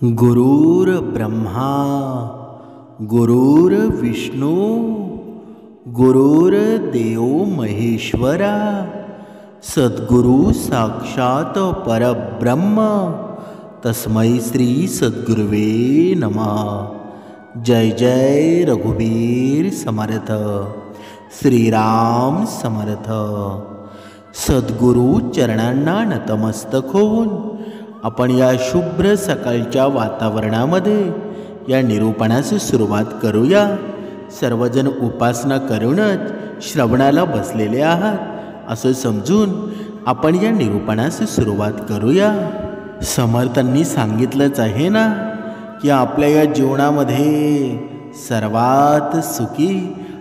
गुरुर्ब्रह्मा गुरुर्विष्णू गुरुर्देव महेश्वरा सद्गुरु साक्षात परब्रह्म तस्मै श्री सद्गुरुवे नमः। जय जय रघुवीर समर्थ, श्रीराम समर्थ। सद्गुरु चरणांना नतमस्तक होऊन आपण या शुभ्र सकाळच्या वातावरणामध्ये या निरूपणास सुरुवात करूया। सर्वजण उपासना करूनच श्रवणाला बसलेले आहात असं समजून आपण या निरूपणास सुरुवात करूया। समर्थांनी सांगितलंच आहे ना की आपल्या या जीवनामध्ये सर्वात सुखी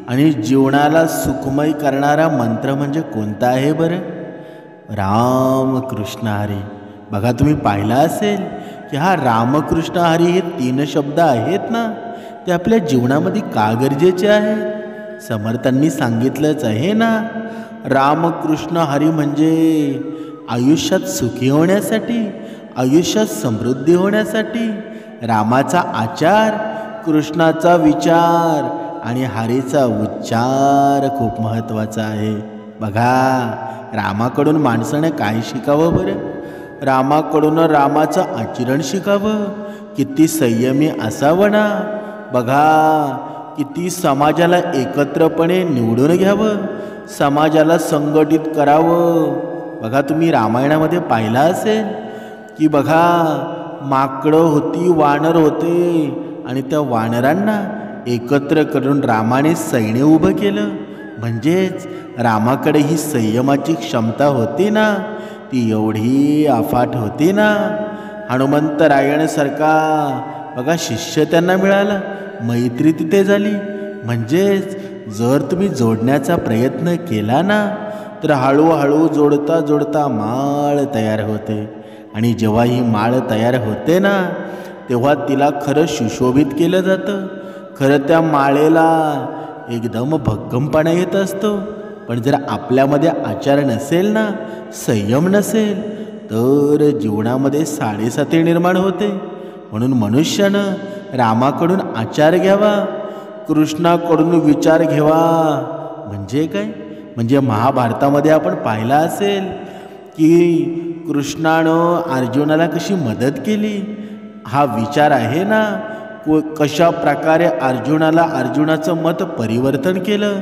आणि जीवनाला सुखमय करणारा मंत्र म्हणजे कोणता आहे बरं? रामकृष्ण हरी। बघा, तुम्ही पाहिलं असेल की हा रामकृष्ण हरी हे 3 शब्द आहेत ना, ते आपल्या जीवनामध्ये का गरजेचे आहेत? समर्थांनी सांगितलंच आहे ना, रामकृष्ण हरी म्हणजे आयुष्यात सुखी होण्यासाठी, आयुष्यात समृद्धी होण्यासाठी रामाचा आचार, कृष्णाचा विचार आणि हरीचा उच्चार खूप महत्त्वाचा आहे। बघा, रामाकडून माणसाने काय शिकावं बरं? रामाकडून रामाचं आचरण शिकावं। किती संयमी असावं ना। बघा, किती समाजाला एकत्रपणे निवडून घ्यावं, समाजाला संघटित करावं। बघा, तुम्ही रामायणामध्ये पाहिलं असेल की बघा, माकडं होती, वानर होते आणि त्या वानरांना एकत्र करून रामाने सैन्य उभं केलं। म्हणजेच रामाकडे ही संयमाची क्षमता होती ना, ती एवढी अफाट होती ना। हनुमंतरायणसारखा बघा शिष्य त्यांना मिळाला, मैत्री तिथे झाली। म्हणजेच जर तुम्ही जोडण्याचा प्रयत्न केला ना, तर हळूहळू जोडता जोडता माळ तयार होते। आणि जेव्हा ही माळ तयार होते ना, तेव्हा तिला खरं सुशोभित केलं जातं। खरं त्या माळेला एकदम भक्कमपणा येत असतो। पण जर आपल्यामध्ये आचार नसेल ना, संयम नसेल, तर जीवनामध्ये साडेसाती निर्माण होते। म्हणून मनुष्यानं रामाकडून आचार घ्यावा, कृष्णाकडून विचार घ्यावा। म्हणजे काय? म्हणजे महाभारतामध्ये आपण पाहिलं असेल की कृष्णानं अर्जुनाला कशी मदत केली, हा विचार आहे ना। कशा प्रकारे अर्जुनाचं मत परिवर्तन केलं।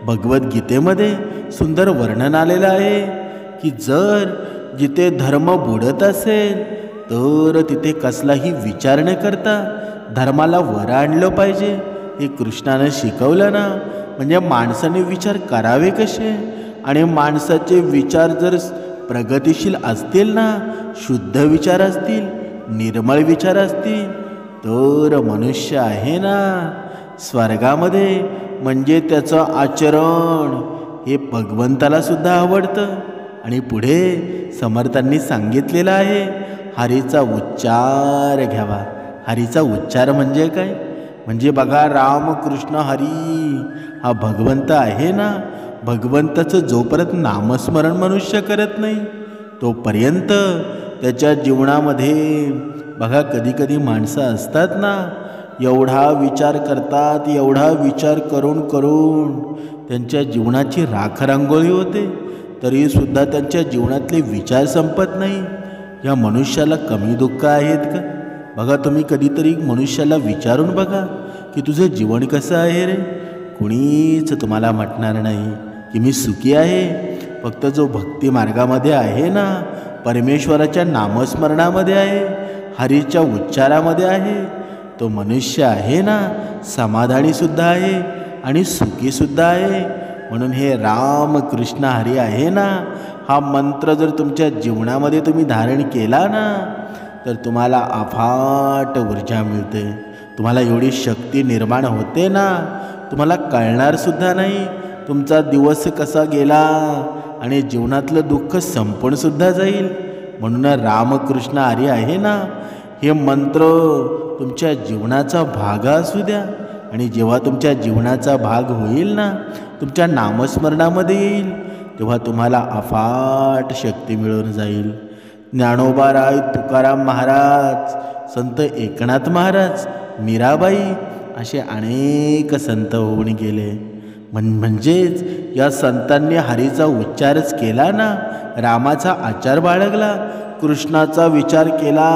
भगवद्गीतेमध्ये सुंदर वर्णन आलेलं आहे की जर जिथे धर्म बुडत असेल तर तिथे कसलाही विचार न करता धर्माला वर आणलं पाहिजे, हे कृष्णानं शिकवलं ना। म्हणजे माणसाने विचार करावे कसे, आणि माणसाचे विचार जर प्रगतिशील असतील ना, शुद्ध विचार असतील, निर्मळ विचार असतील, तर मनुष्य आहे ना स्वर्गामध्ये, म्हणजे त्याचं आचरण हे भगवंताला सुद्धा आवडतं। आणि पुढे समर्थांनी सांगितलेलं आहे, हरीचा उच्चार घ्यावा। हरीचा उच्चार म्हणजे काय? म्हणजे बघा, रामकृष्ण हरी हा भगवंत आहे ना, भगवंताचं जोपर्यंत नामस्मरण मनुष्य करत नाही तोपर्यंत त्याच्या जीवनामध्ये बघा, कधी कधी माणसं असतात ना, एवढा विचार करतात, एवढा विचार करून करून त्यांच्या जीवनाची राखरांगोळी होते, तरीसुद्धा त्यांच्या जीवनातले विचार संपत नाही। या मनुष्याला कमी दुःख आहेत का? बघा, तुम्ही कधीतरी मनुष्याला विचारून बघा की तुझं जीवन कसं आहे रे? कुणीच तुम्हाला म्हटणार नाही की मी सुखी आहे। फक्त जो भक्ती मार्गामध्ये आहे ना, परमेश्वराच्या नामस्मरणामध्ये आहे, हरीच्या उच्चारामध्ये आहे, तो मनुष्य आहे ना समाधानीसुद्धा आहे आणि सुखीसुद्धा आहे। म्हणून हे रामकृष्ण हरी आहे ना, हा मंत्र जर तुमच्या जीवनामध्ये तुम्ही धारण केला ना, तर तुम्हाला अफाट ऊर्जा मिळते, तुम्हाला एवढी शक्ती निर्माण होते ना, तुम्हाला कळणारसुद्धा नाही तुमचा दिवस कसा गेला आणि जीवनातलं दुःख संपूनसुद्धा जाईल। म्हणून रामकृष्ण हरी आहे ना, हे मंत्र तुमच्या जीवनाचा भाग असू द्या। आणि जेव्हा तुमच्या जीवनाचा भाग होईल ना, तुमच्या नामस्मरणामध्ये येईल, तेव्हा तुम्हाला अफाट शक्ती मिळून जाईल। ज्ञानोबा राय तुकाराम महाराज संत एकनाथ महाराज, मीराबाई असे अनेक संत होऊन गेले. म्हणजेच या संतांनी हरीचा उच्चारच केला ना, रामाचा आचार बाळगला, कृष्णाचा विचार केला.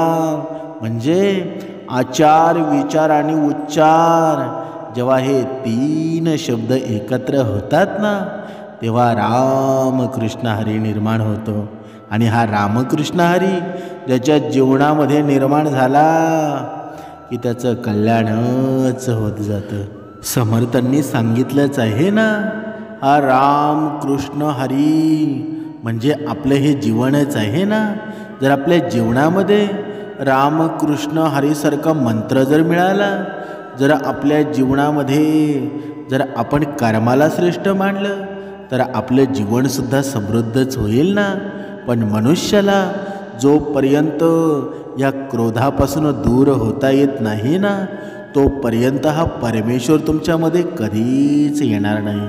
म्हणजे आचार, विचार आणि उच्चार जेव्हा हे 3 शब्द एकत्र होतात ना, तेव्हा रामकृष्ण हरी निर्माण होतो. आणि हा रामकृष्ण हरी ज्याच्या जीवनामध्ये निर्माण झाला की त्याचं कल्याणच होत जातं. समर्थांनी सांगितलंच आहे ना, हा रामकृष्ण हरी म्हणजे आपलं हे जीवनच आहे ना. जर आपल्या जीवनामध्ये रामकृष्ण हरीसारखा मंत्र जर मिळाला, जर आपल्या जीवनामध्ये जर आपण कर्माला श्रेष्ठ मानलं, तर आपलं जीवनसुद्धा समृद्धच होईल ना. पण मनुष्याला जोपर्यंत या क्रोधापासून दूर होता येत नाही ना, तोपर्यंत हा परमेश्वर तुमच्यामध्ये कधीच येणार नाही.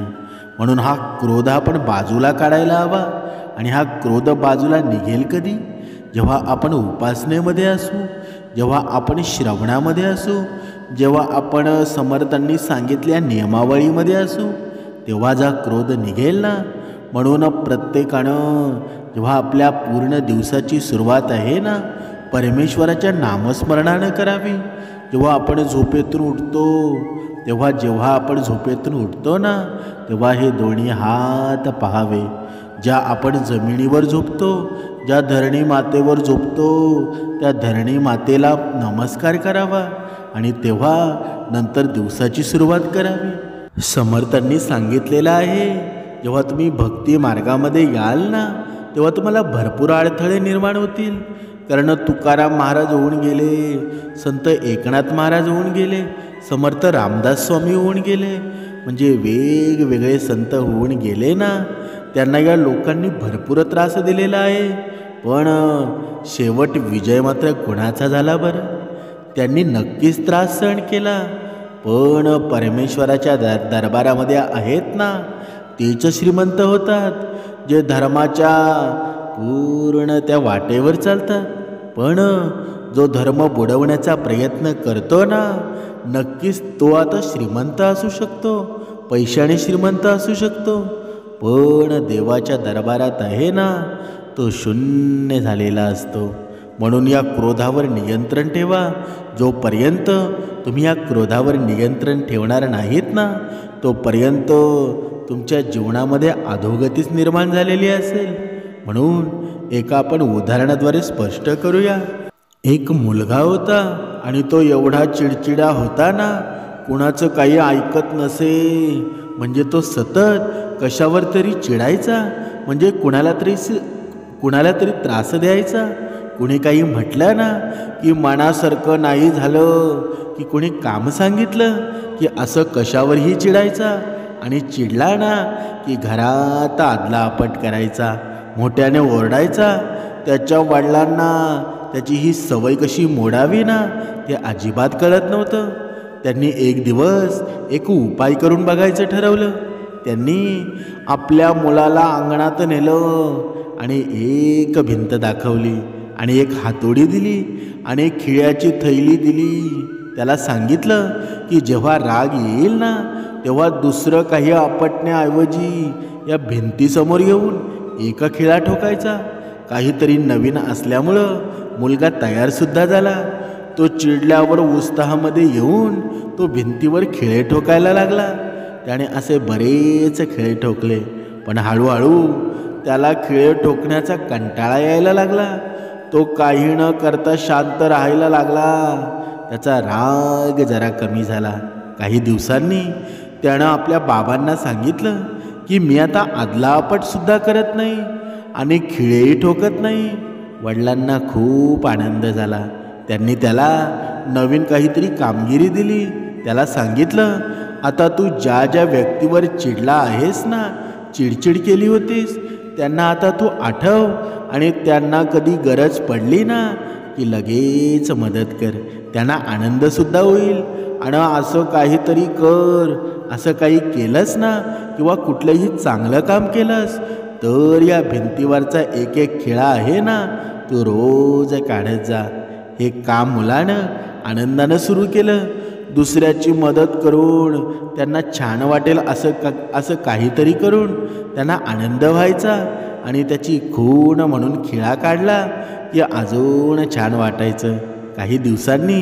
म्हणून हा क्रोध आपण बाजूला काढायला हवा. आणि हा क्रोध बाजूला निघेल कधी? जेव्हा आपण उपासनेमध्ये असू, जेव्हा आपण श्रवणामध्ये असू, जेव्हा आपण समर्थांनी सांगितलेल्या नियमावळीमध्ये असू, तेव्हा जा क्रोध निघेल ना. म्हणून प्रत्येकानं जेव्हा आपल्या पूर्ण दिवसाची सुरुवात आहे ना, परमेश्वराच्या नामस्मरणानं करावी. जेव्हा आपण झोपेतून उठतो, जेव्हा आपण झोपेतून उठतो ना, तेव्हा हे दोन्ही हात पहावे. ज्या आपण जमिनीवर झोपतो, ज्या धरणी मातेवर झोपतो, त्या धरणी मातेला नमस्कार करावा. आणि तेव्हा नंतर दिवसाची सुरुवात करावी. समर्थांनी सांगितलेलं आहे, जेव्हा तुम्ही भक्ती मार्गामध्ये याल ना, तेव्हा तुम्हाला भरपूर अडथळे निर्माण होतील. कारण तुकाराम महाराज होऊन गेले, संत एकनाथ महाराज होऊन गेले, समर्थ रामदास स्वामी होऊन गेले. म्हणजे वेगवेगळे संत होऊन गेले ना, त्यांना या लोकांनी भरपूर त्रास दिलेला आहे. पण शेवट विजय मात्र कोणाचा झाला बरं? त्यांनी नक्कीच त्रास सहन केला, पण परमेश्वराच्या दरबारामध्ये आहेत ना, तेच श्रीमंत होतात, जे धर्माच्या पूर्ण त्या वाटेवर चालतात. पण जो धर्म बुडवण्याचा प्रयत्न करतो ना, नक्कीच तो आता श्रीमंत असू शकतो, पैशाने श्रीमंत असू शकतो, पण देवाच्या दरबारात आहे ना, तो शून्य झालेला असतो. म्हणून या क्रोधावर नियंत्रण ठेवा. जोपर्यंत तुम्ही या क्रोधावर नियंत्रण ठेवणार नाहीत ना, तोपर्यंत तुमच्या जीवनामध्ये अधोगतीच निर्माण झालेली असेल. म्हणून एका आपण उदाहरणाद्वारे स्पष्ट करूया. एक मुलगा होता आणि तो एवढा चिडचिडा होता ना, कुणाचं काही ऐकत नसे. म्हणजे तो सतत कशावर तरी चिडायचा, म्हणजे कुणाला तरी त्रास द्यायचा. कुणी काही म्हटलं ना की मनासारखं नाही झालं, की कुणी काम सांगितलं की असं कशावरही चिडायचा. आणि चिडला ना की घरात आदलापट करायचा, मोठ्याने ओरडायचा. त्याच्या वडिलांना त्याची ही सवय कशी मोडावी ना, ते अजिबात कळत नव्हतं. त्यांनी एक दिवस एक उपाय करून बघायचं ठरवलं. त्यांनी आपल्या मुलाला अंगणात नेलं आणि एक भिंत दाखवली आणि एक हातोडी दिली आणि एक खिळ्याची थैली दिली. त्याला सांगितलं की जेव्हा राग येईल ना, तेव्हा दुसरं काही आपटण्याऐवजी या भिंतीसमोर येऊन एक खिळा ठोकायचा. काहीतरी नवीन असल्यामुळं मुलगा तयारसुद्धा झाला. तो चिडल्यावर उत्साहामध्ये येऊन तो भिंतीवर खिळे ठोकायला लागला. त्याने असे बरेच खिळे ठोकले, पण हळूहळू त्याला खिळे ठोकण्याचा कंटाळा यायला लागला. तो काही न करता शांत राहायला लागला. त्याचा राग जरा कमी झाला. काही दिवसांनी त्यानं आपल्या बाबांना सांगितलं की मी आता आदलापटसुद्धा करत नाही आणि खिळेही ठोकत नाही. वडिलांना खूप आनंद झाला. त्यांनी त्याला नवीन काहीतरी कामगिरी दिली. त्याला सांगितलं, आता तू ज्या ज्या व्यक्तीवर चिडला आहेस ना, चिडचिड केली होतीस, त्यांना आता तू आठव आणि त्यांना कधी गरज पडली ना की लगेच मदत कर. त्यांना आनंदसुद्धा होईल. आणि असं काहीतरी कर. असं काही केलंस ना किंवा कुठलंही चांगलं काम केलंस तर या भिंतीवरचा एक एक खिळा आहे ना, तो रोज काढत जा. हे काम मुलानं आनंदानं सुरू केलं. दुसऱ्याची मदत करून त्यांना छान वाटेल असं काहीतरी करून त्यांना आनंद व्हायचा आणि त्याची खूण म्हणून खिळा काढला की अजून छान वाटायचं. काही दिवसांनी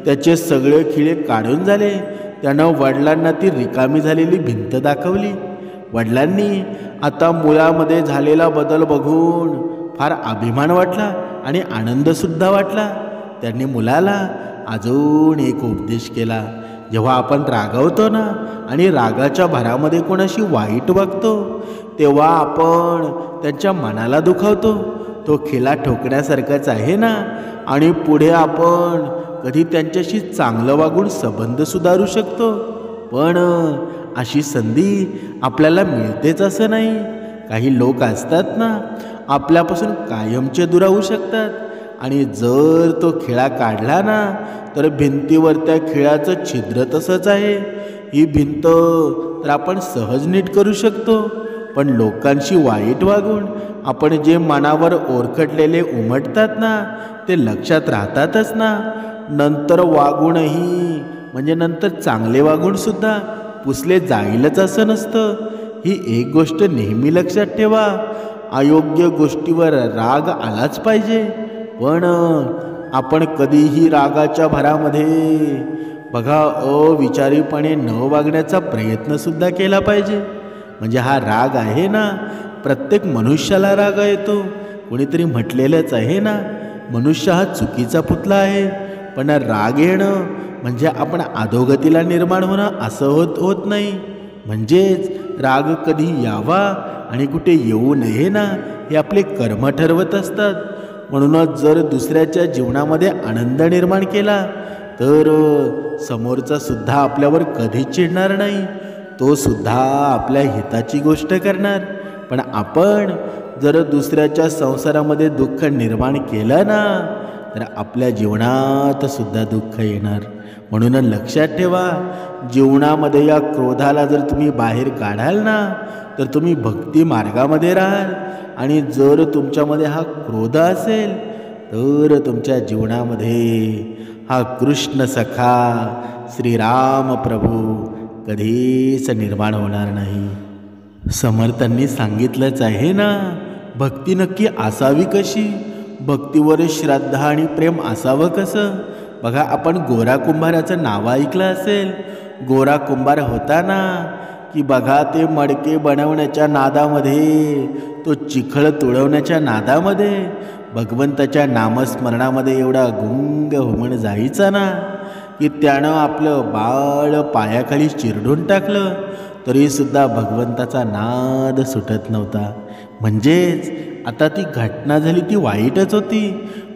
त्याचे सगळे खिळे काढून झाले. त्यानं वडिलांना ती रिकामी झालेली भिंत दाखवली. वडिलांनी आता मुलामध्ये झालेला बदल बघून फार अभिमान वाटला आणि आनंदसुद्धा वाटला. त्यांनी मुलाला अजून एक उपदेश केला. जेव्हा आपण रागावतो ना आणि रागाच्या भरामध्ये कोणाशी वाईट वागतो तेव्हा आपण त्यांच्या मनाला दुखावतो. तो खिळा ठोकण्यासारखाच आहे ना. आणि पुढे आपण कधी त्यांच्याशी चांगलं वागून संबंध सुधारू शकतो. पण अशी संधी आपल्याला मिळतेच असं नाही. काही लोक असतात ना आपल्यापासून कायमचे दूर राहू शकतात. आणि जर तो खिळा काढला ना तर भिंतीवर त्या खिळ्याचं छिद्र तसंच आहे. ही भिंत तर आपण सहज नीट करू शकतो. पण लोकांशी वाईट वागून आपण जे मनावर ओरखटलेले उमटतात ना ते लक्षात राहतातच ना. नंतर वागूनही म्हणजे नंतर चांगले वागून सुद्धा पुसले जाईलच असं नसतं. ही एक गोष्ट नेहमी लक्षात ठेवा. अयोग्य गोष्टीवर राग आलाच पाहिजे. पण आपण कधीही रागाच्या भरामध्ये बघा अविचारीपणे न वागण्याचा प्रयत्नसुद्धा केला पाहिजे. म्हणजे हा राग आहे ना प्रत्येक मनुष्याला राग येतो. कोणीतरी म्हटलेलंच आहे ना मनुष्य हा चुकीचा पुतळा आहे. पण राग येणं म्हणजे आपण अधोगतीला निर्माण होणं असं होत नाही. म्हणजेच राग कधी यावा आणि कुठे येऊ नये ना हे आपले कर्म ठरवत असतात. म्हणूनच जर दुसऱ्याच्या जीवनामध्ये आनंद निर्माण केला तर समोरचा सुद्धा आपल्यावर कधीच चिडणार नाही. तो सुद्धा आपल्या हिताची गोष्ट करणार. पण आपण जर दुसऱ्याच्या संसारामध्ये दुःख निर्माण केलं ना तर आपल्या जीवनात सुद्धा दुःख येणार. म्हणून लक्षात ठेवा जीवनामध्ये या क्रोधाला जर तुम्ही बाहेर काढाल ना तर तुम्ही भक्ती मार्गामध्ये राहाल. आणि जर तुमच्यामध्ये हा क्रोध असेल तर तुमच्या जीवनामध्ये हा कृष्ण सखा श्रीराम प्रभू कधीच निर्माण होणार नाही. समर्थांनी सांगितलंच आहे ना भक्ती नक्की असावी कशी. भक्तीवर श्रद्धा आणि प्रेम असावं कसं. बघा आपण गोरा कुंभाराचं नाव ऐकलं असेल. गोरा कुंभार होता ना की बघा ते मडके बनवण्याच्या नादामध्ये तो चिखल तुडवण्याच्या नादामध्ये भगवंताच्या नामस्मरणामध्ये एवढा गुंग होऊन जायचा ना की त्यानं आपलं बाळ पायाखाली चिरडून टाकलं तरीसुद्धा भगवंताचा नाद सुटत नव्हता. म्हणजेच आता ती घटना झाली ती वाईटच होती.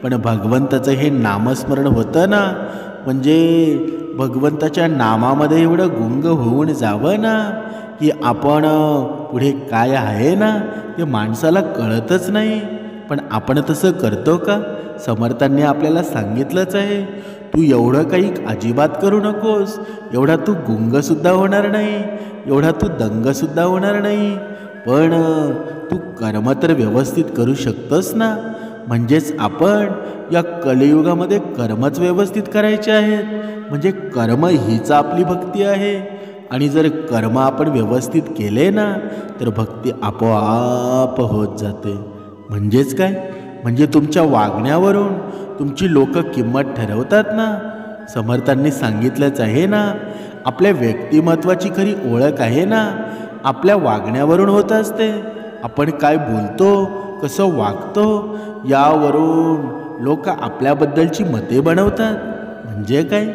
पण भगवंताचं हे नामस्मरण होतं ना म्हणजे भगवंताच्या नामामध्ये एवढं गुंग होऊन जावं ना की आपण पुढे काय आहे ना ते माणसाला कळतच नाही. पण आपण तसं करतो का. समर्थांनी आपल्याला सांगितलंच आहे तू एवढं काही अजिबात करू नकोस. एवढा तू गुंगसुद्धा होणार नाही. एवढा तू दंगसुद्धा होणार नाही. पण तू कर्म तर व्यवस्थित करू शकतोस ना. म्हणजेच आपण या कलियुगामध्ये कर्मच व्यवस्थित करायचे आहेत. म्हणजे कर्म हीच आपली भक्ती आहे. आणि जर कर्म आपण व्यवस्थित केले ना तर भक्ती आपोआप होत जाते. म्हणजेच काय म्हणजे तुमच्या वागण्यावरून तुमची लोक किंमत ठरवतात ना. समर्थांनी सांगितलंच आहे ना आपल्या व्यक्तिमत्वाची खरी ओळख आहे ना आपल्या वागण्यावरून होत असते. आपण काय बोलतो कसं वागतो यावरून लोक आपल्याबद्दलची मते बनवतात. म्हणजे काय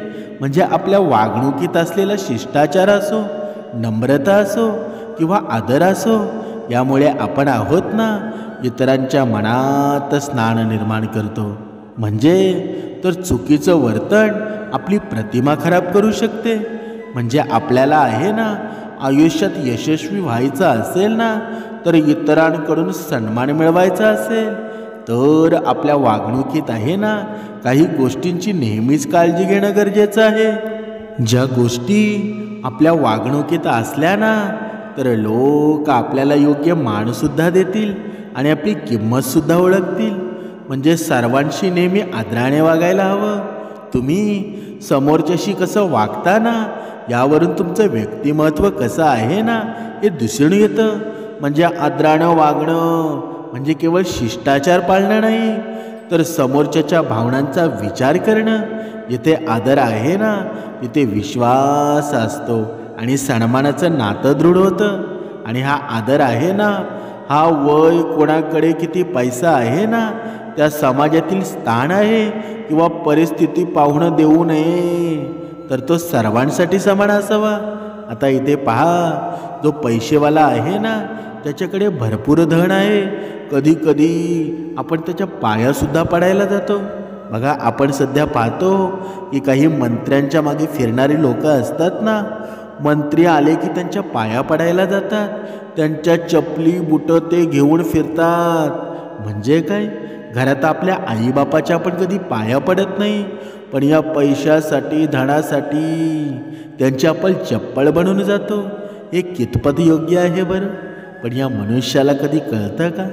म्हणजे आपल्या वागणुकीत असलेला शिष्टाचार असो नम्रता असो किंवा आदर असो यामुळे आपण आहोत ना इतरांच्या मनात स्नान निर्माण करतो. म्हणजे तर चुकीचं वर्तन आपली प्रतिमा खराब करू शकते. म्हणजे आपल्याला आहे ना आयुष्यात यशस्वी व्हायचं असेल ना तर इतरांकडून सन्मान मिळवायचा असेल तर आपल्या वागणुकीत आहे ना काही गोष्टींची नेहमीच काळजी घेणं गरजेचं आहे. ज्या गोष्टी आपल्या वागणुकीत असल्या ना तर लोक आपल्याला योग्य मानसुद्धा देतील आणि आपली किंमतसुद्धा ओळखतील. म्हणजे सर्वांशी नेहमी आदराने वागायला हवं. तुम्ही समोरच्याशी कसं वागता ना, यावरून तुमचं व्यक्तिमत्व कसं आहे ना हे दिसून येतं. म्हणजे आदरानं वागणं म्हणजे केवळ शिष्टाचार पाळणं नाही, तर समोरच्याच्या भावनांचा विचार करणं. जिथे आदर आहे ना तिथे विश्वास असतो आणि सन्मानाचं नातं दृढ होतं. आणि हा आदर आहे ना, हा वय, कोणाकडे किती पैसा आहे ना, त्या समाजातील स्थान आहे किंवा परिस्थिती पाहून देऊ नये, तर तो सर्वांसाठी समान असावा. आता इथे पहा, जो पैसेवाला आहे ना त्याच्याकडे भरपूर धन आहे, कधी कधी आपण त्याच्या पायासुद्धा पडायला जातो. बघा, आपण सध्या पाहतो की काही मंत्र्यांच्या मागे फिरणारी लोक असतात ना, मंत्री आले की त्यांच्या पाया पडायला जातात, त्यांच्या चपली बुटं ते घेऊन फिरतात. म्हणजे काय, घरात आपल्या आईबापाच्या आपण कधी पाया पडत नाही, पण या पैशासाठी, धनासाठी त्यांची आपण चप्पल बनून जातो. हे कितपत योग्य आहे बरं? पण या मनुष्याला कधी कळतं का?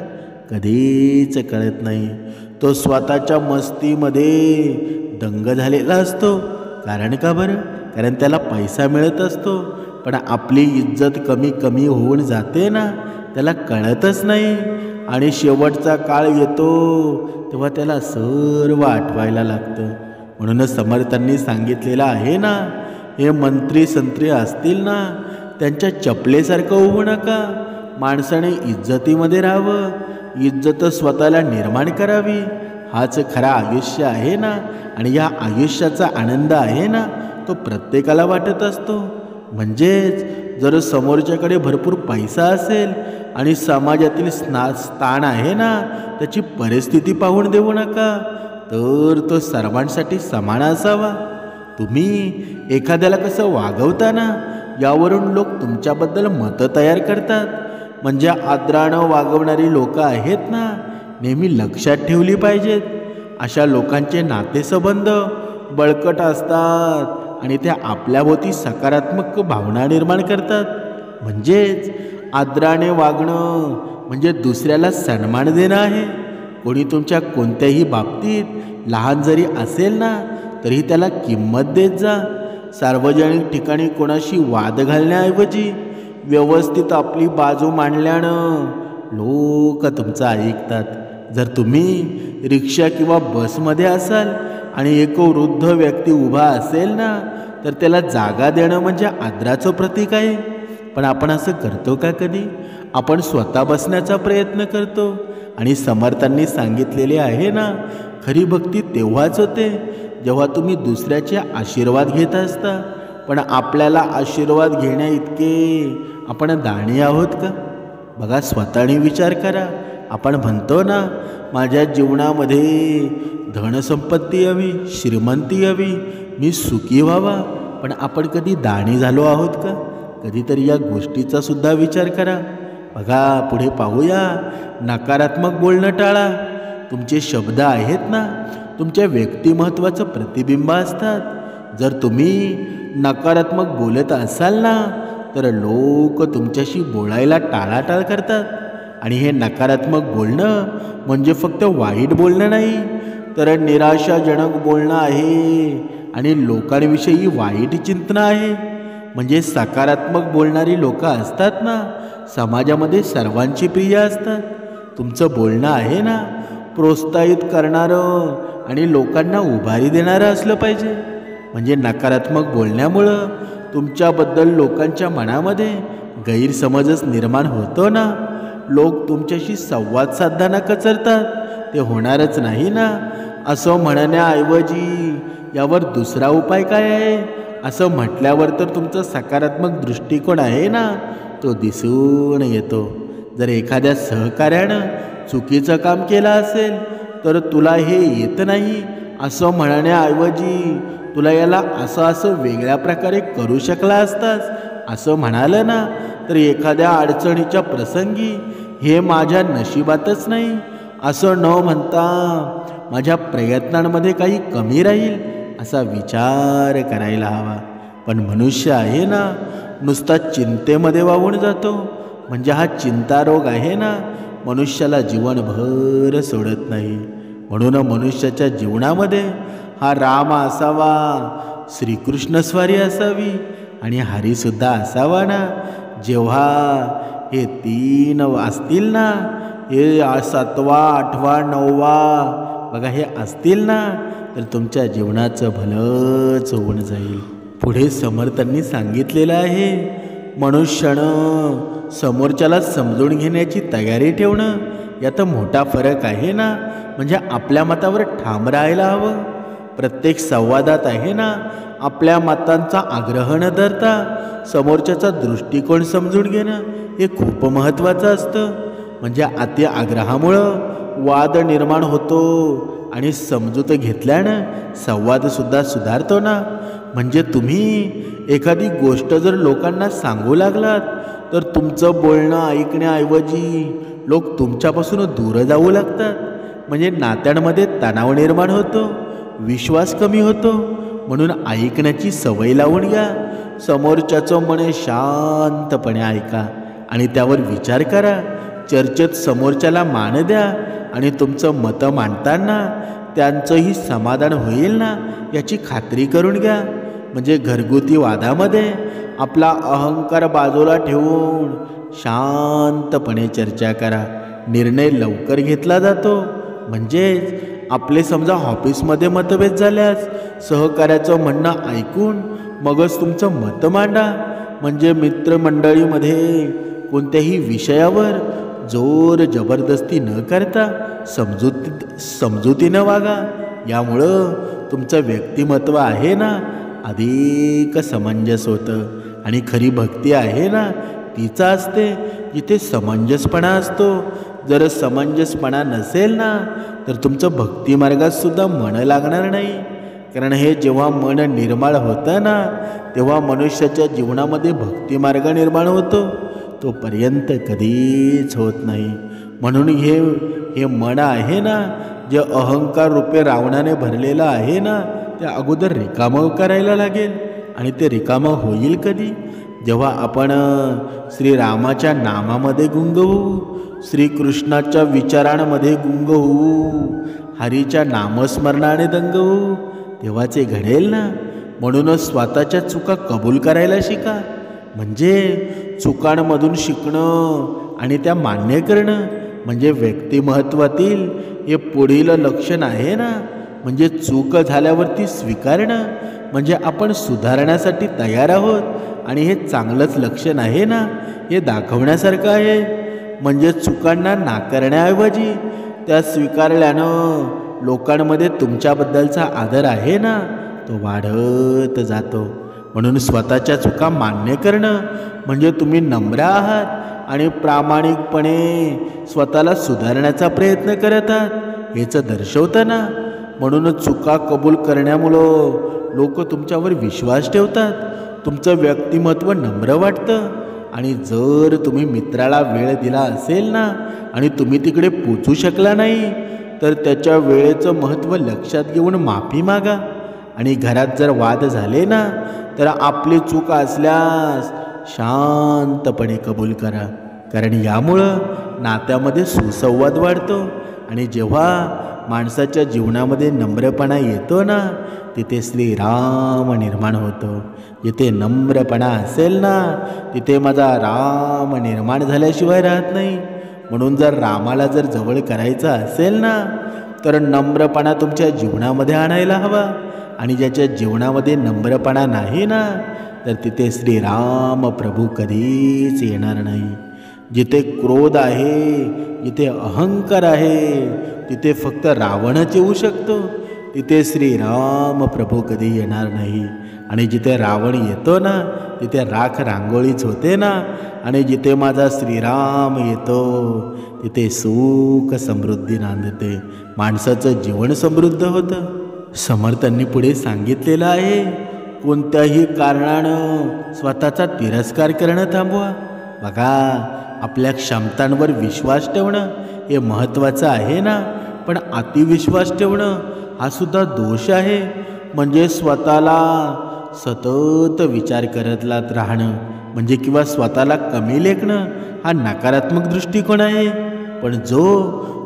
कधीच कळत नाही. तो स्वतःच्या मस्तीमध्ये दंग झालेला असतो. कारण का बरं? कारण त्याला पैसा मिळत असतो, पण आपली इज्जत कमी कमी होऊन जाते ना, त्याला कळतच नाही. आणि शेवटचा काळ येतो तेव्हा त्याला सर्व आठवायला लागतं. म्हणूनच समर्थांनी सांगितलेलं आहे ना, हे मंत्री संत्री असतील ना, त्यांच्या चपलेसारखं होऊ नका. माणसाने इज्जतीमध्ये राहावं, इज्जत स्वतःला निर्माण करावी. हाच खरा आयुष्य आहे ना, आणि या आयुष्याचा आनंद आहे ना, तो प्रत्येकाला वाटत असतो. म्हणजेच जर समोरच्याकडे भरपूर पैसा असेल आणि समाजातील स्थान आहे ना, त्याची परिस्थिती पाहून देऊ नका, तर तो सर्वांसाठी समान असावा. तुम्ही एखाद्याला कसं वागवता ना, यावरून लोक तुमच्याबद्दल मतं तयार करतात. म्हणजे आदरानं वागवणारी लोक आहेत ना, नेहमी लक्षात ठेवली पाहिजेत. अशा लोकांचे नातेसंबंध बळकट असतात आणि त्या आपल्याभोवती सकारात्मक भावना निर्माण करतात. म्हणजेच आदराने वागणं म्हणजे दुसऱ्याला सन्मान देणं आहे. कोणी तुमच्या कोणत्याही बाबतीत लहान जरी असेल ना, तरी त्याला किंमत देत जा. सार्वजनिक ठिकाणी कोणाशी वाद घालण्याऐवजी व्यवस्थित आपली बाजू मांडल्यानं लोक तुमचं ऐकतात. जर तुम्ही रिक्षा किंवा बसमध्ये असाल आणि एक वृद्ध व्यक्ती उभा असेल ना, तर त्याला जागा देणं म्हणजे आदराचं प्रतीक आहे. पण आपण असं करतो का कधी? आपण स्वतः बसण्याचा प्रयत्न करतो. आणि समर्थांनी सांगितलेले आहे ना, खरी भक्ती तेव्हाच होते जेव्हा तुम्ही दुसऱ्याचे आशीर्वाद घेत असता. पण आपल्याला आशीर्वाद घेण्या इतके आपण दाणी आहोत का? बघा, स्वतःने विचार करा. आपण म्हणतो ना, माझ्या जीवनामध्ये धनसंपत्ती हवी, श्रीमंती हवी, मी सुखी व्हावा. पण आपण कधी दाणी झालो आहोत का? कधीतरी या गोष्टीचा सुद्धा विचार करा. बघा, पुढे पाहूया. नकारात्मक बोलणं टाळा. तुमचे शब्द आहेत ना, तुमच्या व्यक्तिमत्वाचं प्रतिबिंब असतात. जर तुम्ही नकारात्मक बोलत असाल ना, तर लोक तुमच्याशी बोलायला टाळाटाळ करतात. आणि हे नकारात्मक बोलणं म्हणजे फक्त वाईट बोलणं नाही, तर निराशाजनक बोलणं आहे आणि लोकांविषयी वाईट चिंतन आहे. म्हणजे सकारात्मक बोलणारी लोक असतात ना, समाजामध्ये सर्वांची प्रिय असतात. तुमचं बोलणं आहे ना, प्रोत्साहित करणारं आणि लोकांना उभारी देणारं असलं पाहिजे. म्हणजे नकारात्मक बोलण्यामुळं तुमच्याबद्दल लोकांच्या मनामध्ये गैरसमजच निर्माण होतो ना. लोक तुमच्याशी संवाद साधताना कचरतात, ते होणारच नाही ना. असं म्हणण्याऐवजी यावर दुसरा उपाय काय आहे असं म्हटल्यावर तर तुमचा सकारात्मक दृष्टिकोन आहे ना, तो दिसून येतो. जर एखाद्या सहकार्यानं चुकीचं काम केलं असेल, तर तुला हे येत नाही असं म्हणण्याऐवजी तुला याला असं वेगळ्या प्रकारे करू शकला असतास असं म्हणालं ना, तर एखाद्या अडचणीच्या प्रसंगी हे माझ्या नशिबातच नाही असं न म्हणता माझ्या प्रयत्नांमध्ये काही कमी राहील असा विचार करायला हवा. पण मनुष्य आहे ना, नुसता चिंतेमध्ये वाहून जातो. म्हणजे हा चिंतारोग आहे ना, मनुष्याला जीवनभर सोडत नाही. म्हणून मनुष्याच्या जीवनामध्ये हा राम असावा, श्रीकृष्ण स्वारी असावी आणि हरीसुद्धा असावा ना. जेव्हा हे 3 असतील ना, हे 7वा 8वा 9वा बघा हे असतील ना, तर तुमच्या जीवनाचं भलंच होऊन जाईल. पुढे समर्थांनी सांगितलेलं आहे, मनुष्यानं समोरच्याला समजून घेण्याची तयारी ठेवणं यात मोठा फरक आहे ना. म्हणजे आपल्या मतावर ठाम राहायला हवं. प्रत्येक संवादात आहे ना, आपल्या मतांचा आग्रह न धरता समोरच्याचा दृष्टिकोन समजून घेणं हे खूप महत्त्वाचं असतं. म्हणजे अति आग्रहामुळं वाद निर्माण होतो आणि समजूत घेतल्यानं संवादसुद्धा सुधारतो ना. म्हणजे तुम्ही एखादी गोष्ट जर लोकांना सांगू लागलात तर तुमचं बोलणं ऐकण्याऐवजी लोक तुमच्यापासून दूर जाऊ लागतात. म्हणजे नात्यांमध्ये तणाव निर्माण होतो, विश्वास कमी होतो. म्हणून ऐकण्याची सवय लावून घ्या. समोरच्याचं म्हणे शांतपणे ऐका आणि त्यावर विचार करा. चर्चेत समोरच्याला मान द्या आणि तुमचं मतं मांडताना त्यांचंही समाधान होईल ना याची खात्री करून घ्या. म्हणजे घरगुती वादामध्ये आपला अहंकार बाजूला ठेवून शांतपणे चर्चा करा. निर्णय लवकर घेतला जातो. म्हणजेच आपले समजा ऑफिसमध्ये मतभेद झाल्यास सहकार्याचं म्हणणं ऐकून मगच तुमचं मत मांडा. म्हणजे मित्रमंडळीमध्ये कोणत्याही विषयावर जोर जबरदस्ती न करता समजुतीनं वागा. यामुळं तुमचं व्यक्तिमत्व आहे ना अधिक समंजस होतं. आणि खरी भक्ती आहे ना तिचा असते जिथे समंजसपणा असतो. जर समंजसपणा नसेल ना तर तुमचं भक्तिमार्गात सुद्धा मन लागणार नाही. कारण हे जेव्हा मन निर्माळ होतं ना तेव्हा मनुष्याच्या जीवनामध्ये भक्तिमार्ग निर्माण होतो. तोपर्यंत कधीच होत नाही. म्हणून हे मन आहे ना जे अहंकार रूपे रावणाने भरलेलं आहे ना ते अगोदर रिकामं करायला लागेल. आणि ते रिकामं होईल कधी? जेव्हा आपण श्रीरामाच्या नामामध्ये गुंग होऊ, श्रीकृष्णाच्या विचारांमध्ये गुंग होऊ, हरीच्या नामस्मरणाने दंग होऊ, तेव्हाच हे घडेल ना. म्हणूनच स्वतःच्या चुका कबूल करायला शिका. म्हणजे चुकांमधून शिकणं आणि त्या मान्य करणं म्हणजे व्यक्तिमत्वातील हे पुढील लक्षण आहे ना. म्हणजे चूक झाल्यावरती स्वीकारणं म्हणजे आपण सुधारण्यासाठी तयार आहोत आणि हे चांगलंच लक्षण आहे ना, हे दाखवण्यासारखं आहे. म्हणजे चुकांना नाकारण्याऐवजी त्या स्वीकारल्यानं लोकांमध्ये तुमच्याबद्दलचा आदर आहे ना तो वाढत जातो. म्हणून स्वतःच्या चुका मान्य करणं म्हणजे तुम्ही नम्र आहात आणि प्रामाणिकपणे स्वतःला सुधारण्याचा प्रयत्न करत आहात हेच दर्शवतं ना. म्हणूनच चुका कबूल करण्यामुळं लोक तुमच्यावर विश्वास ठेवतात. तुमचं व्यक्तिमत्व नम्र वाटतं. आणि जर तुम्ही मित्राला वेळ दिला असेल ना आणि तुम्ही तिकडे पोचू शकला नाही तर त्याच्या वेळेचं महत्त्व लक्षात घेऊन माफी मागा. आणि घरात जर वाद झाले ना तर आपली चूक असल्यास शांतपणे कबूल करा. कारण यामुळं नात्यामध्ये सुसंवाद वाढतो. आणि जेव्हा माणसाच्या जीवनामध्ये नम्रपणा येतो ना तिथे श्रीराम निर्माण होतो. जिथे नम्रपणा असेल ना तिथे माझा राम निर्माण झाल्याशिवाय राहत नाही. म्हणून जर रामाला जर जवळ करायचं असेल ना तर नम्रपणा तुमच्या जीवनामध्ये आणायला हवा. आणि ज्याच्या जीवनामध्ये नम्रपणा नाही ना तर तिथे श्रीराम प्रभू कधीच येणार नाही. जिथे क्रोध आहे, जिथे अहंकार आहे तिथे फक्त रावणच येऊ शकतो. तिथे श्रीराम प्रभू कधी येणार नाही. आणि जिथे रावण येतो ना तिथे राख रांगोळीच होते ना. आणि जिथे माझा श्रीराम येतो तिथे सुख समृद्धी नांदते. माणसाचं जीवन समृद्ध होतं. समर्थांनी पुढे सांगितलेलं आहे, कोणत्याही कारणानं स्वतःचा तिरस्कार करणं थांबवा. बघा, आपल्या क्षमतांवर विश्वास ठेवणं हे महत्त्वाचं आहे ना, पण अतिविश्वास ठेवणं हा सुद्धा दोष आहे. म्हणजे स्वतःला सतत विचार करत राहणं म्हणजे किंवा स्वतःला कमी लेखणं हा नकारात्मक दृष्टिकोन आहे. पण जो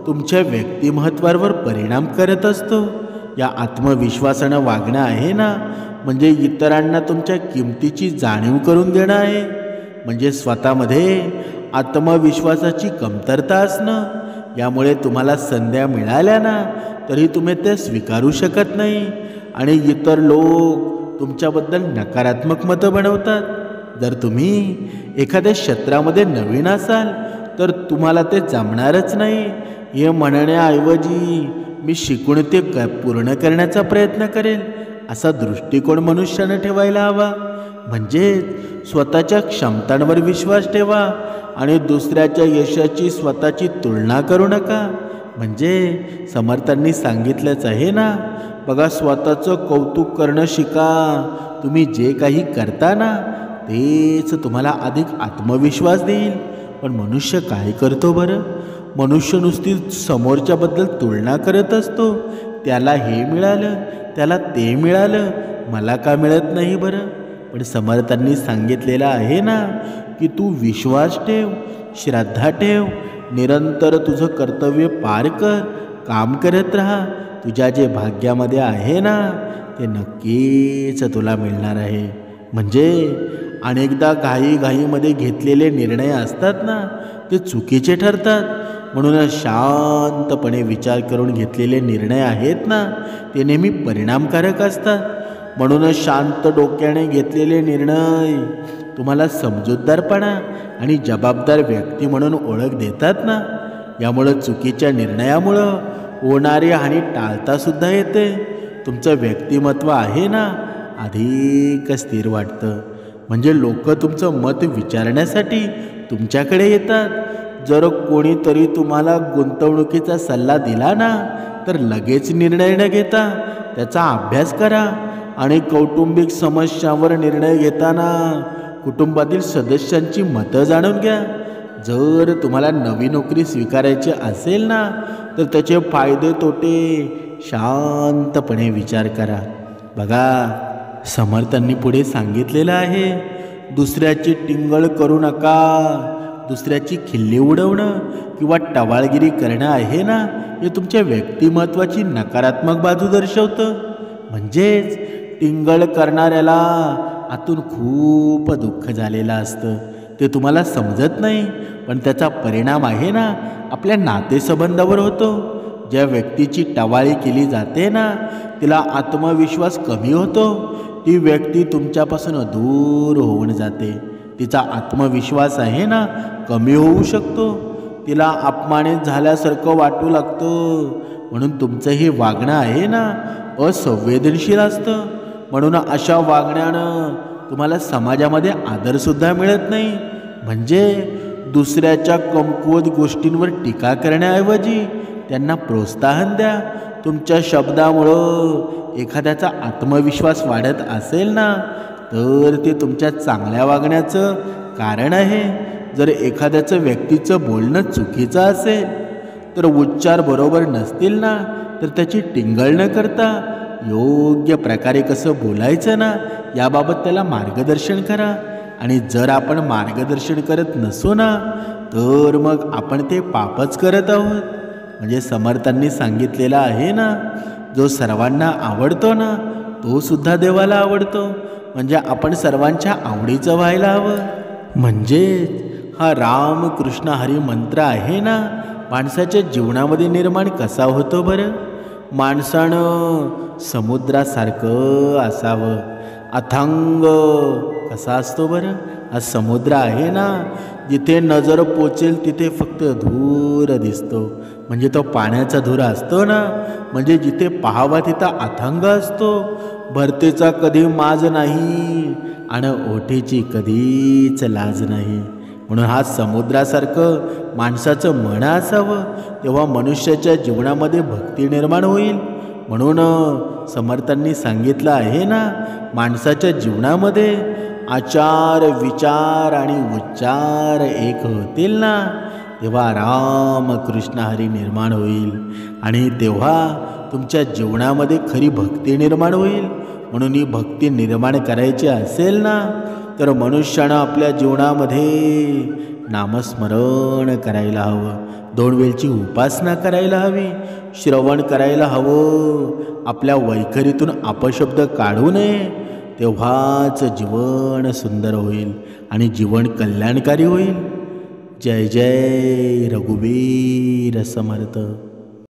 तुमच्या व्यक्तिमत्त्वावर परिणाम करत असतो. या आत्मविश्वासानं वागणं आहे ना, म्हणजे इतरांना तुमच्या किमतीची जाणीव करून देणं आहे. म्हणजे स्वतःमध्ये आत्मविश्वासाची कमतरता असणं. यामुळे तुम्हाला संध्या मिळाल्या ना तरी तुम्ही ते स्वीकारू शकत नाही आणि इतर लोक तुमच्याबद्दल नकारात्मक मतं बनवतात. जर तुम्ही एखाद्या क्षेत्रामध्ये नवीन असाल तर तुम्हाला ते जमणारच नाही हे म्हणण्याऐवजी मी शिकून ते पूर्ण करण्याचा प्रयत्न करेल असा दृष्टिकोन मनुष्यानं ठेवायला हवा. म्हणजे स्वतःच्या क्षमतांवर विश्वास ठेवा आणि दुसऱ्याच्या यशाची स्वतःची तुलना करू नका. म्हणजे समर्थांनी सांगितलंच आहे ना, बघा स्वतःचं कौतुक करणं शिका. तुम्ही जे काही करता ना तेच तुम्हाला अधिक आत्मविश्वास देईल. पण मनुष्य काय करतो बरं? मनुष्य नुसती समोरच्याबद्दल तुलना करत असतो. त्याला हे मिळालं, त्याला ते मिळालं, मला का मिळत नाही बरं? पण समर्थांनी सांगितलेलं आहे ना की तू विश्वास ठेव, श्रद्धा ठेव, निरंतर तुझं कर्तव्य पार कर, काम करत राहा. तुझ्या जे भाग्यामध्ये आहे ना ते नक्कीच तुला मिळणार आहे. म्हणजे अनेकदा घाईमध्ये घेतलेले निर्णय असतात ना ते चुकीचे ठरतात. म्हणून शांतपणे विचार करून घेतलेले निर्णय आहेत ना ते नेहमी परिणामकारक असतात. म्हणून शांत डोक्याने घेतलेले निर्णय तुम्हाला समजूतदारपणा आणि जबाबदार व्यक्ती म्हणून ओळख देतात ना. यामुळं चुकीच्या निर्णयामुळं होणारी हानी टाळतासुद्धा येते. तुमचं व्यक्तिमत्व आहे ना अधिक स्थिर वाटतं. म्हणजे लोक तुमचं मत विचारण्यासाठी तुमच्याकडे येतात. जर कोणीतरी तुम्हाला गुंतवणुकीचा सल्ला दिला ना तर लगेच निर्णय न घेता त्याचा अभ्यास करा. आणि कौटुंबिक समस्यावर निर्णय घेताना कुटुंबातील सदस्यांची मतं जाणून घ्या. जर तुम्हाला नवी नोकरी स्वीकारायची असेल ना तर त्याचे फायदे तोटे शांतपणे विचार करा. बघा समर्थांनी पुढे सांगितलेलं आहे, दुसऱ्याची टिंगल करू नका. दुसऱ्याची खिल्ली उडवणं किंवा टवाळगिरी करणं आहे ना हे तुमच्या व्यक्तिमत्वाची नकारात्मक बाजू दर्शवतं. म्हणजेच टिंगल करणाऱ्याला आतून खूप दुःख झालेलं असतं. ते तुम्हाला समजत नाही, पण त्याचा परिणाम आहे ना आपल्या नातेसंबंधावर होतो. ज्या व्यक्तीची टवाळी केली जाते ना तिला आत्मविश्वास कमी होतो. ती व्यक्ती तुमच्यापासून दूर होऊन जाते. तिचा आत्मविश्वास आहे ना कमी होऊ शकतो. तिला अपमानित झाल्यासारखं वाटू लागतं. म्हणून तुमचं हे वागणं आहे ना असंवेदनशील असतं. म्हणून अशा वागण्यानं तुम्हाला समाजामध्ये आदरसुद्धा मिळत नाही. म्हणजे दुसऱ्याच्या कमकुवत गोष्टींवर टीका करण्याऐवजी त्यांना प्रोत्साहन द्या. तुमच्या शब्दामुळं एखाद्याचा आत्मविश्वास वाढत असेल ना तर ते तुमच्या चांगल्या वागण्याचं कारण आहे. जर एखाद्याचं व्यक्तीचं बोलणं चुकीचं असेल तर उच्चार बरोबर नसतील ना तर त्याची टिंगल न करता योग्य प्रकारे कसं बोलायचं ना याबाबत त्याला मार्गदर्शन करा. आणि जर आपण मार्गदर्शन करत नसू ना तर मग आपण ते पापच करत आहोत. म्हणजे समर्थांनी सांगितलेलं आहे ना, जो सर्वांना आवडतो ना तो सुद्धा देवाला आवडतो. म्हणजे आपण सर्वांच्या आवडीचं व्हायला हवं. म्हणजे हा राम कृष्ण हरी मंत्र आहे ना माणसाच्या जीवनामध्ये निर्माण कसा होतो बरं? माणसानं समुद्रासारखं असावं. अथांग कसा असतो बरं? हा समुद्र आहे ना जिथे नजर पोचेल तिथे फक्त धूर दिसतो. म्हणजे तो पाण्याचा धूर असतो ना, म्हणजे जिथे पाहावा तिथं अथांग असतो. भरतेचा कधी माज नाही आणि ओठीची कधीच लाज नाही. म्हणून हा समुद्रासारखं माणसाचं मन असावं, तेव्हा मनुष्याच्या जीवनामध्ये भक्ती निर्माण होईल. म्हणून समर्थांनी सांगितलं आहे ना, माणसाच्या जीवनामध्ये आचार विचार आणि उच्चार एक होतील ना तेव्हा राम कृष्ण हरी निर्माण होईल. आणि तेव्हा तुमच्या जीवनामध्ये खरी भक्ती निर्माण होईल. म्हणून ही भक्ती निर्माण करायची असेल ना तर मनुष्यानं आपल्या जीवनामध्ये नामस्मरण करायला हवं. 2 वेळची उपासना करायला हवी, श्रवण करायला हवं, आपल्या वैखरीतून अपशब्द काढू नये. तेव्हाच जीवन सुंदर होईल आणि जीवन कल्याणकारी होईल. जय जय रघुवीर समर्थ.